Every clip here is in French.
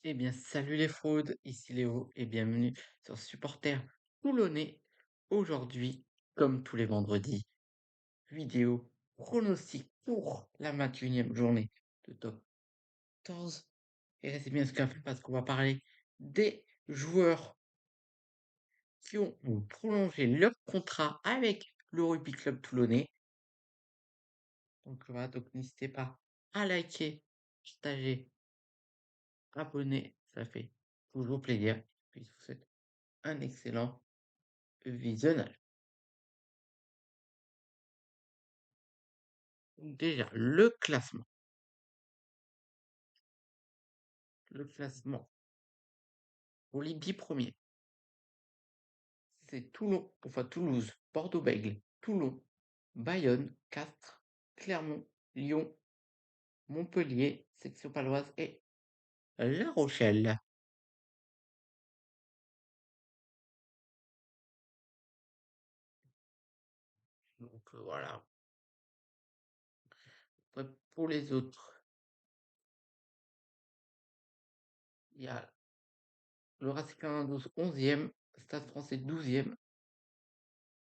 Eh bien, salut les fraudes, ici Léo et bienvenue sur Supporter Toulonnais. Aujourd'hui, comme tous les vendredis, vidéo pronostic pour la 21e journée de top 14. Et restez bien jusqu'à la fin parce qu'on va parler des joueurs qui ont prolongé leur contrat avec le Rugby Club Toulonnais. Donc voilà, donc n'hésitez pas à liker, partager, abonner, ça fait toujours plaisir. Puis je vous souhaite un excellent visionnage. Donc déjà, le classement pour les 10 premiers, c'est Toulon, enfin Toulouse, Bordeaux-Bègles, Toulon, Bayonne, Castres, Clermont, Lyon, Montpellier, section paloise et La Rochelle. Donc voilà. Après, pour les autres, il y a le Racing 92 11e, Stade français 12e,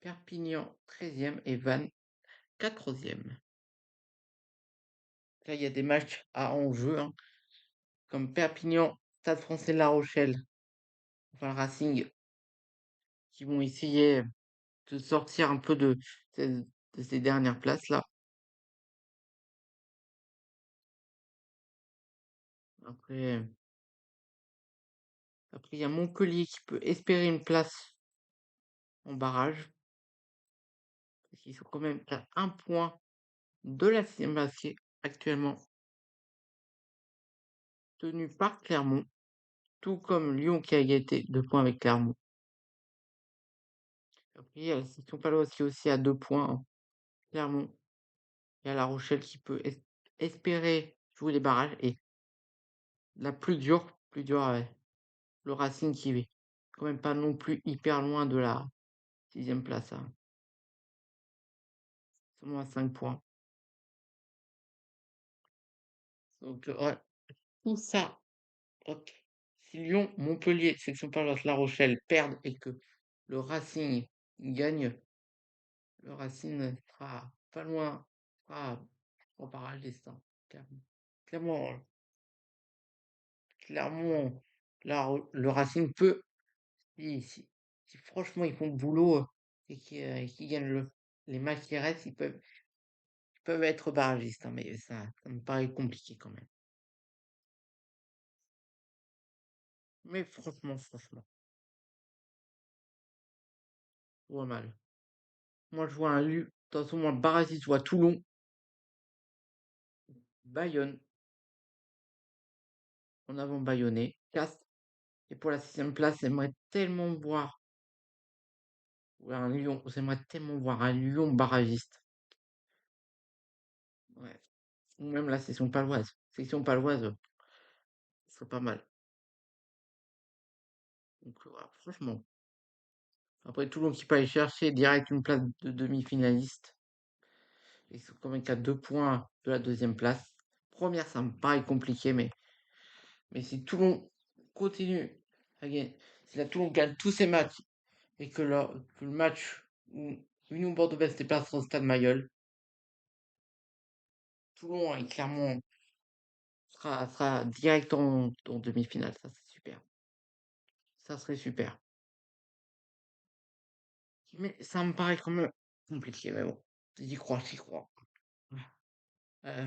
Perpignan 13e et Vannes 14e. Là, il y a des matchs à enjeu, hein, comme Perpignan, Stade français La Rochelle, enfin le Racing, qui vont essayer de sortir un peu de ces dernières places-là. Après, il y a Montpellier qui peut espérer une place en barrage, parce qu'ils sont quand même à un point de la 6e place qui est actuellement tenue par Clermont, tout comme Lyon qui a égalité 2 points avec Clermont. Après, il y a la section paloise qui est aussi à 2 points, hein, Clermont. Il y a La Rochelle qui peut espérer jouer les barrages. Et la plus dure, ouais, le Racing qui est quand même pas non plus hyper loin de la 6e place, hein, seulement à 5 points. Donc, ouais, tout ça, hop, si Lyon, Montpellier, section paloise, La Rochelle perdent et que le Racing gagne, le Racing sera pas loin, sera au barrage des Saints, clairement. Clairement, clairement, le Racing peut, si franchement ils font le boulot et qu'ils gagnent les matchs qui restent, ils peuvent être barragistes, hein, mais ça me paraît compliqué quand même. Mais franchement, je vois mal. Moi, je vois de toute façon, moi, le barragiste, je vois Toulon, Bayonne, en avant Bayonnais, Castres. Et pour la 6e place, j'aimerais tellement voir un Lyon barragiste. Ouais. Ou même la section paloise. Section paloise, ce serait pas mal. Donc, voilà, franchement. Après, Toulon qui peut aller chercher direct une place de demi-finaliste. Ils sont quand même qu'à 2 points de la 2e place. Première, ça me paraît compliqué, mais si Toulon continue à gagner, si la Toulon gagne tous ses matchs et que le match où Union Bordeaux-Bègles se déplace au stade Mayol, Toulon et Clermont sera direct en demi-finale. Ça, c'est super. Ça serait super. Mais ça me paraît quand même compliqué, mais bon. J'y crois.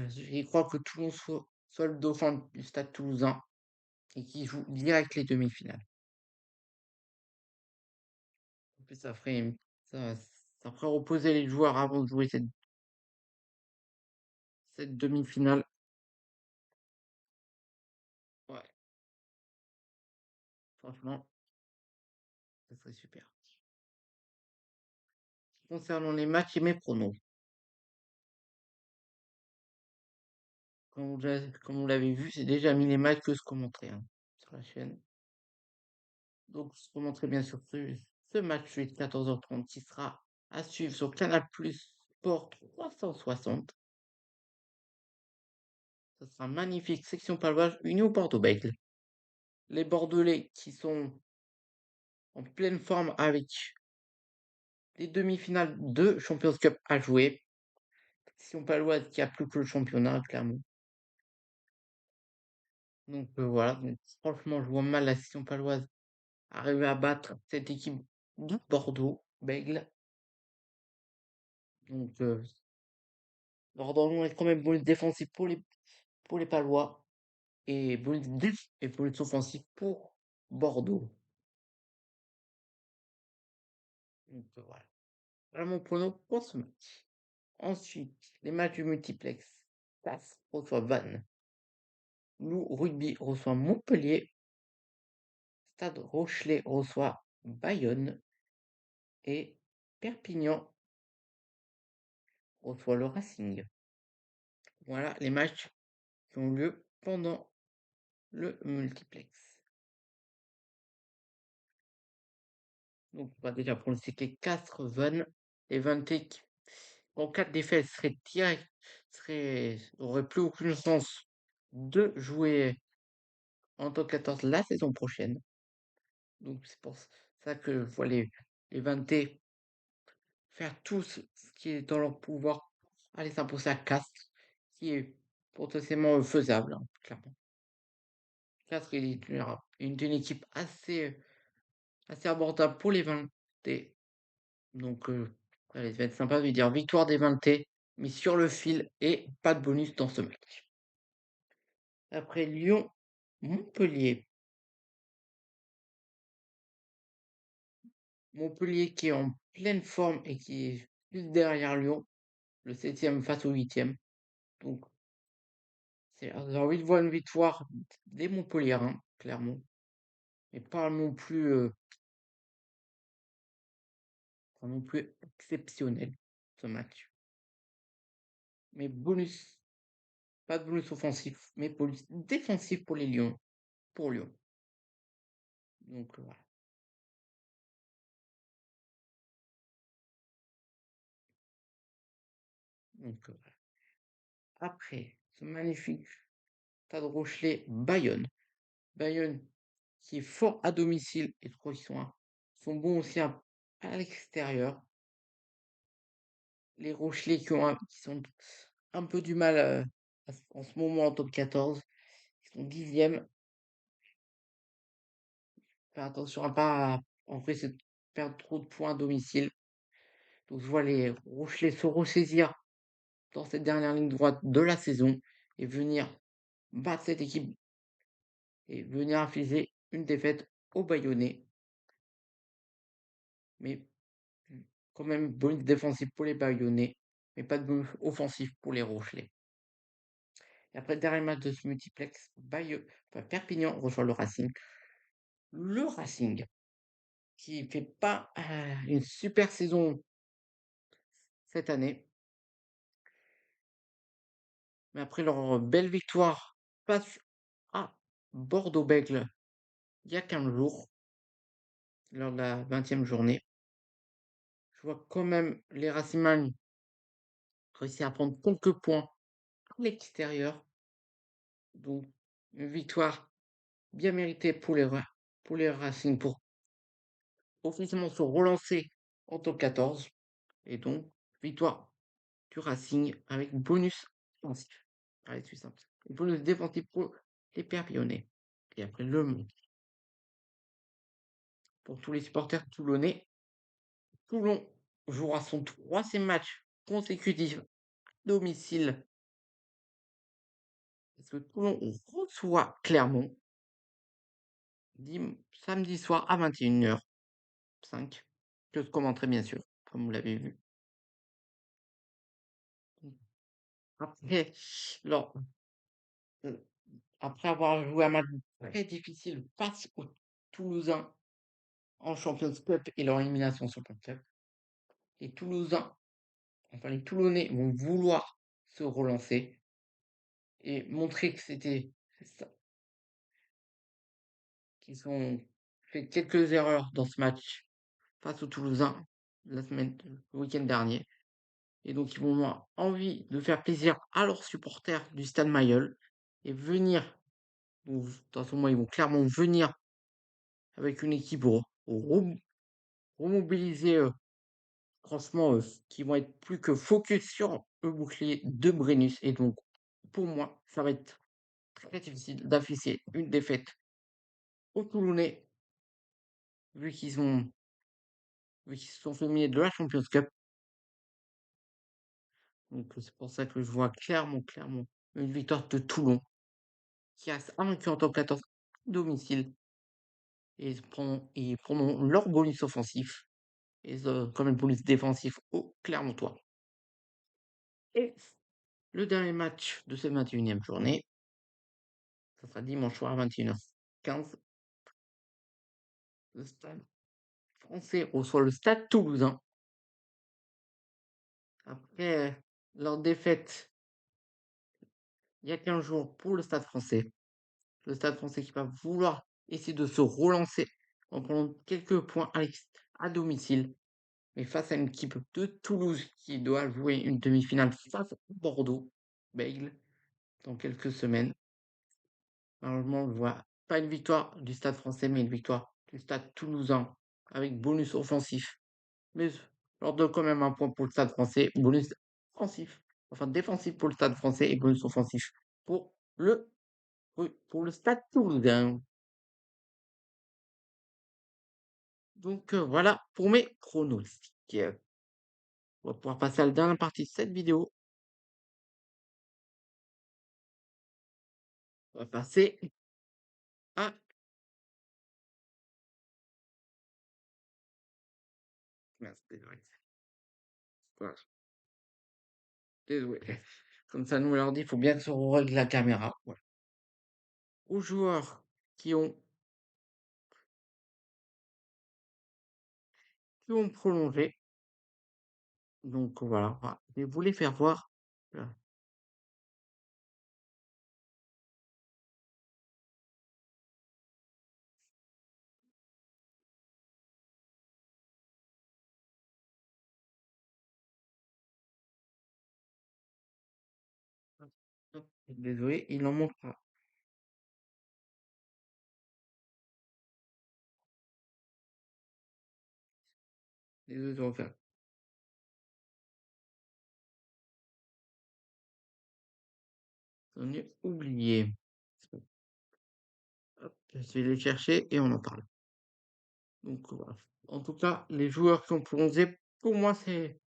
J'y crois que Toulon soit le dauphin du stade toulousain et qu'il joue direct les demi-finales. En plus, ça, ça ferait reposer les joueurs avant de jouer cette demi-finale. Ouais, franchement, ça serait super. Concernant les matchs et mes pronos, comme vous l'avez vu, j'ai déjà mis les matchs que je commenterai, hein, sur la chaîne. Donc, je commenterai bien sûr ce match de 14h30 qui sera à suivre sur Canal Plus Sport 360. Ça sera magnifique. Section paloise, Union Bordeaux-Bègles. les Bordelais qui sont en pleine forme avec les demi-finales de Champions Cup à jouer. Scission paloise qui a plus que le championnat, clairement. Donc voilà, donc, franchement, je vois mal la Scission paloise arriver à battre cette équipe de Bordeaux, Bègle. Donc Bordeaux est quand même bonus défensif pour les Palois et bonus offensif pour Bordeaux. Donc voilà. Voilà mon prono pour ce match. Ensuite, les matchs du multiplex. TAS reçoit Vannes. Lou Rugby reçoit Montpellier. Stade Rochelet reçoit Bayonne. Et Perpignan reçoit le Racing. Voilà les matchs qui ont lieu pendant le multiplex. Donc on va déjà pronostiquer 4 Vannes. Les 20 qui, en cas de défaite, n'auraient plus aucune chance de jouer en top 14 la saison prochaine. Donc c'est pour ça que je vois les 20 faire tout ce qui est dans leur pouvoir, aller s'imposer à Castres, qui est potentiellement faisable, hein, clairement. Castres est une équipe assez abordable pour les 20. Donc allez, ça va être sympa de lui dire victoire des 20, mais sur le fil et pas de bonus dans ce match. Après Lyon, Montpellier. Montpellier qui est en pleine forme et qui est juste derrière Lyon, le 7e face au 8e. Donc, j'ai envie de voir une victoire des Montpelliérains, clairement. Mais pas non plus exceptionnel, ce match. Mais pas de bonus offensif, mais bonus défensif pour les Lions, pour Lyon. Donc, voilà. Donc, voilà. Après, ce magnifique Stade Rochelet, Bayonne. Bayonne qui est fort à domicile et je crois qu'ils sont bons aussi à l'extérieur. Les Rochelais qui sont un peu du mal en ce moment en top 14. Ils sont 10e. Faire attention à pas en fait c'est perdre trop de points à domicile. Donc je vois les Rochelais se ressaisir dans cette dernière ligne droite de la saison et venir battre cette équipe et venir infliger une défaite aux Bayonnais. Mais quand même bonus défensif pour les Bayonnais, mais pas de bonus offensif pour les Rochelais. Et après le dernier match de ce multiplex, Perpignan reçoit le Racing. Le Racing, qui fait pas une super saison cette année, mais après leur belle victoire face à Bordeaux-Bègles il y a 15 jours, lors de la 20e journée, je vois quand même les Racingman réussir à prendre quelques points à l'extérieur. Donc, une victoire bien méritée pour les Racing pour officiellement se relancer en top 14. Et donc, victoire du Racing avec bonus défensif. Allez, c'est simple. Bonus défensif pour les Perpignanais. Et après, Le Mans. Pour tous les supporters toulonnais, Toulon jouera son troisième match consécutif à domicile. Parce que Toulon reçoit Clermont samedi soir à 21h05. Que je commenterai bien sûr, comme vous l'avez vu. Après, alors, euh, après avoir joué un match très difficile face aux Toulousains en Champions Cup et leur élimination sur Champions Cup, les Toulousains, enfin les Toulonnais vont vouloir se relancer et montrer que c'était ça, qu'ils ont fait quelques erreurs dans ce match face aux Toulousains le week-end dernier. Et donc ils vont avoir envie de faire plaisir à leurs supporters du Stade Mayol et venir Donc, de toute façon, moi, ils vont clairement venir avec une équipe remobilisée, franchement, qui vont être plus que focus sur le bouclier de Brennus. Et donc, pour moi, ça va être très difficile d'afficher une défaite aux Toulonnais, vu vu qu'ils se sont fait éliminer de la Champions Cup. Donc, c'est pour ça que je vois clairement une victoire de Toulon qui reste invaincu en top 14 domicile et ils prendront leur bonus offensif et comme un bonus défensif au Clermontois. Et le dernier match de cette 21e journée, ça sera dimanche soir à 21h15. Le Stade français reçoit le Stade toulousain. Après leur défaite il y a 15 jours pour le Stade français, le Stade français qui va vouloir essayer de se relancer en prenant quelques points à domicile, mais face à une équipe de Toulouse qui doit jouer une demi-finale face à Bordeaux, Bègles, dans quelques semaines. Malheureusement, on ne voit pas une victoire du Stade français, mais une victoire du Stade toulousain avec bonus offensif. Mais je leur donne quand même un point pour le Stade français, bonus offensif, enfin défensif pour le Stade français et bonus offensif pour le, oui, pour le Stade toulousain. Donc voilà pour mes pronostics. On va pouvoir passer à la dernière partie de cette vidéo. On va passer à... Mince, désolé. Voilà, désolé. Comme ça, nous, leur dit, il faut bien que se règle la caméra. Voilà. Aux joueurs qui ont, qui ont prolongé. Donc voilà, je vais vous les faire voir. Voilà. Désolé, il en manque pas. Désolé de refaire. J'en ai oublié. Hop, je vais les chercher et on en parle. Donc voilà. En tout cas, les joueurs qui ont prolongé, pour moi, c'est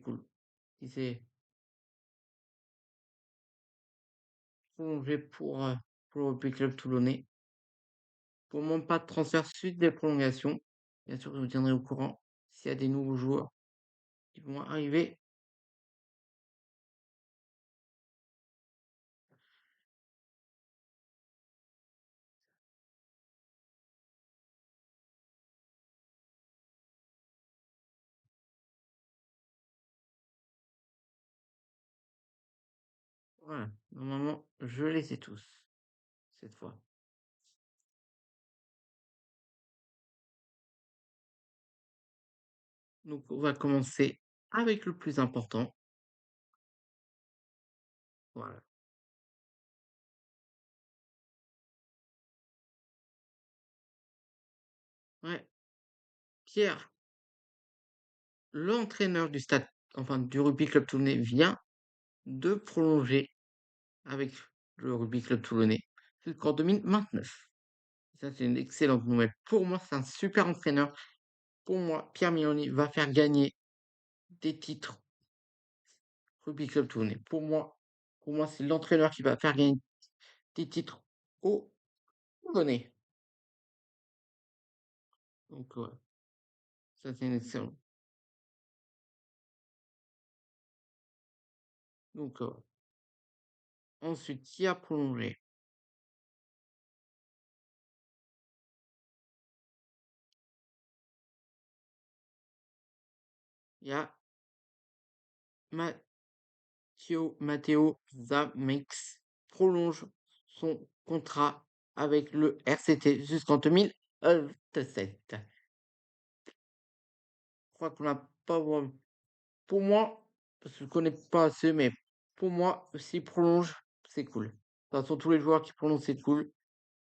cool. Si c'est prolongé pour le Rugby Club Toulonnais. Pour moi, pas de transfert suite des prolongations. Bien sûr, je vous tiendrai au courant s'il y a des nouveaux joueurs qui vont arriver. Voilà. Normalement, je les ai tous cette fois. Donc, on va commencer avec le plus important. Voilà. Ouais. Pierre, l'entraîneur du stade, enfin du Rugby Club Toulonnais, vient de prolonger avec le Rugby Club Toulonnais jusqu'en 2029. Ça, c'est une excellente nouvelle. Pour moi, c'est un super entraîneur. Pour moi, Pierre Mignoni va faire gagner des titres Rugby Club Toulonnais. Pour moi, c'est l'entraîneur qui va faire gagner des titres au Toulonnais. Donc, ouais, ça, c'est une excellente. Donc, ensuite, qui a prolongé? Il y a Matteo Zameix prolonge son contrat avec le RCT jusqu'en 2017. Je crois qu'on n'a pas pour moi, parce que je ne connais pas assez, mais pour moi, s'il prolonge, c'est cool. De toute façon, tous les joueurs qui prononcent, c'est cool.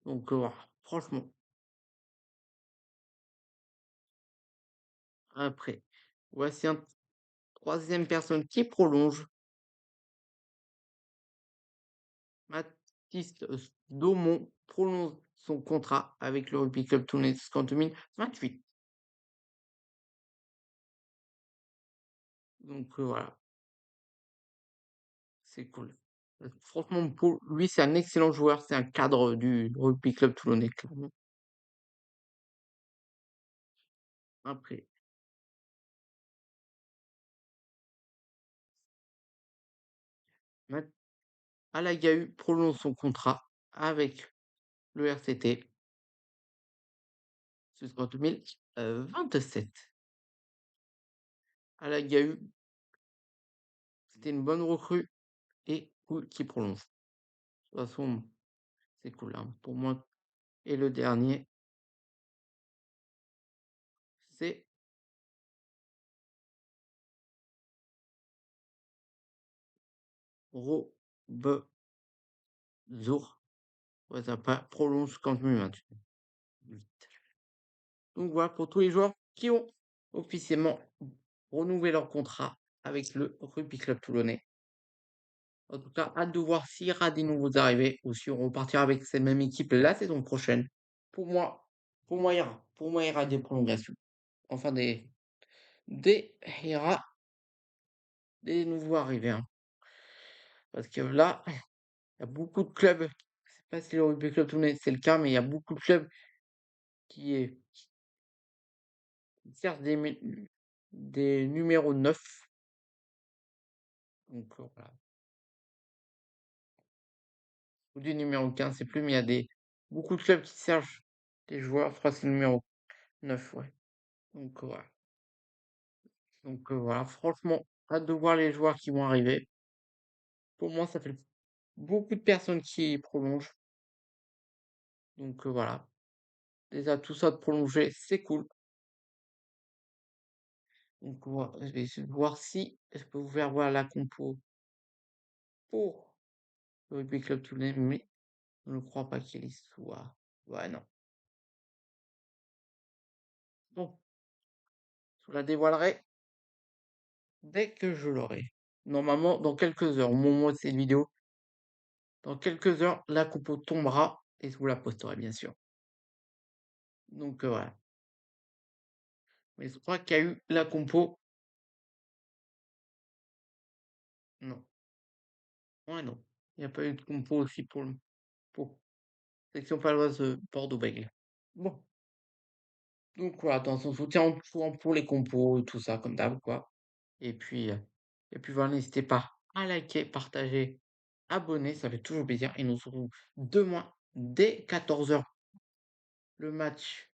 Donc, voilà, franchement. Après, voici un troisième personne qui prolonge. Baptiste Daumont prolonge son contrat avec le Rugby Club Toulouse jusqu'en 2028. Donc, voilà, c'est cool. Franchement, pour lui, c'est un excellent joueur. C'est un cadre du Rugby Club Toulonnais, clairement. Après, Matt Alagahu prolonge son contrat avec le RCT jusqu'en 2027. Alagahu, c'était une bonne recrue et cool qui prolonge. De toute façon, c'est cool, hein, pour moi. Et le dernier, c'est Robezur. Ouais, ça prolonge jusqu'en 2028. Donc voilà pour tous les joueurs qui ont officiellement renouvelé leur contrat avec le Rugby Club Toulonnais. En tout cas, hâte de voir s'il y aura des nouveaux arrivés ou si on repartira avec cette même équipe la saison prochaine. Pour moi, il y aura des prolongations. Enfin, il y aura des nouveaux arrivés, hein. Parce que là, il y a beaucoup de clubs. Je sais pas si le Rugby Club Toulonnais c'est le cas, mais il y a beaucoup de clubs qui cherchent des numéros 9. Donc voilà. Ou du numéro 15, c'est plus, mais il y a beaucoup de clubs qui cherchent des joueurs. Je crois que c'est le numéro 9, ouais. Donc voilà. Donc voilà, franchement, hâte de voir les joueurs qui vont arriver. Pour moi, ça fait beaucoup de personnes qui prolongent. Donc voilà. Déjà, tout ça de prolonger, c'est cool. Donc voilà, je vais essayer de voir si je peux vous faire voir la compo pour le Rugby Club Toulonnais, mais je ne crois pas qu'il y soit. Ouais, non. Bon, je vous la dévoilerai dès que je l'aurai. Normalement, dans quelques heures, au moment de cette vidéo, dans quelques heures, la compo tombera et je vous la posterai, bien sûr. Donc voilà. Mais je crois qu'il y a eu la compo. Non. Ouais, non. Il n'y a pas eu de compo aussi pour section paloise Bordeaux-Bègles. Bon. Donc voilà, dans son soutien au courant pour les compos, tout ça, comme d'hab, quoi. Et puis, euh, et puis voilà, n'hésitez pas à liker, partager, abonner, ça fait toujours plaisir. Et nous se retrouvons demain dès 14 h le match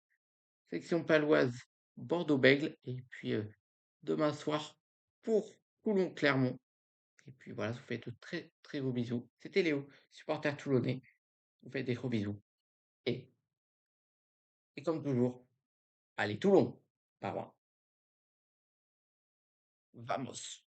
section paloise Bordeaux-Bègles. Et puis demain soir pour Toulon-Clermont. Et puis voilà, je vous fais de très très gros bisous. C'était Léo, supporter toulonnais. Je vous fais des gros bisous. Et, et comme toujours, allez Toulon, pas loin. Vamos.